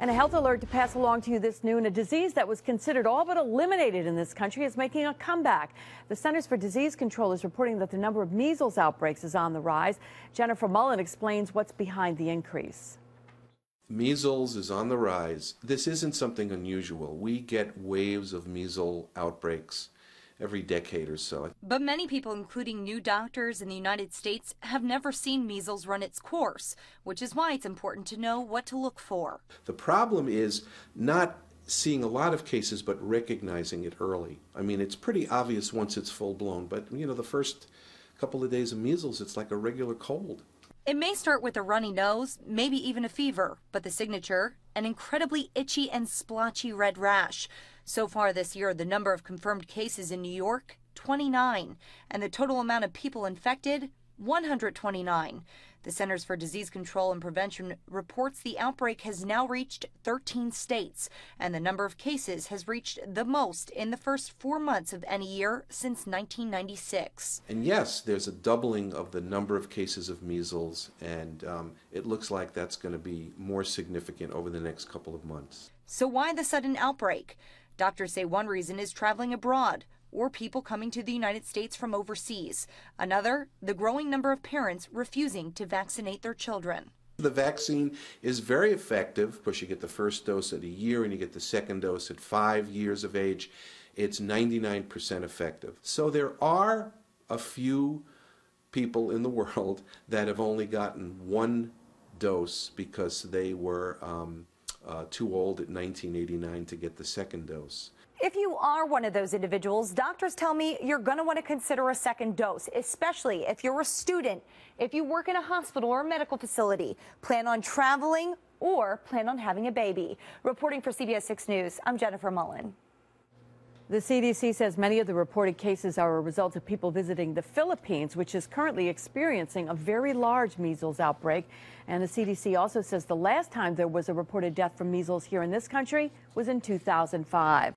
And a health alert to pass along to you this noon. A disease that was considered all but eliminated in this country is making a comeback. The Centers for Disease Control is reporting that the number of measles outbreaks is on the rise. Jennifer Mullen explains what's behind the increase. Measles is on the rise. This isn't something unusual. We get waves of measles outbreaks every decade or so. But many people, including new doctors in the United States, have never seen measles run its course, which is why it's important to know what to look for. The problem is not seeing a lot of cases, but recognizing it early. I mean, it's pretty obvious once it's full blown, but the first couple of days of measles, it's like a regular cold. It may start with a runny nose, maybe even a fever, but the signature, an incredibly itchy and splotchy red rash. So far this year, the number of confirmed cases in New York, 29, and the total amount of people infected, 129. The Centers for Disease Control and Prevention reports the outbreak has now reached 13 states, and the number of cases has reached the most in the first 4 months of any year since 1996. And yes, there's a doubling of the number of cases of measles, and it looks like that's going to be more significant over the next couple of months. So why the sudden outbreak? Doctors say one reason is traveling abroad, or people coming to the United States from overseas. Another, the growing number of parents refusing to vaccinate their children. The vaccine is very effective because you get the first dose at a year and you get the second dose at 5 years of age. It's 99% effective. So there are a few people in the world that have only gotten one dose because they were too old at 1989 to get the second dose. If you are one of those individuals, doctors tell me you're going to want to consider a second dose, especially if you're a student, if you work in a hospital or a medical facility, plan on traveling, or plan on having a baby. Reporting for CBS 6 News, I'm Jennifer Mullen. The CDC says many of the reported cases are a result of people visiting the Philippines, which is currently experiencing a very large measles outbreak. And the CDC also says the last time there was a reported death from measles here in this country was in 2005.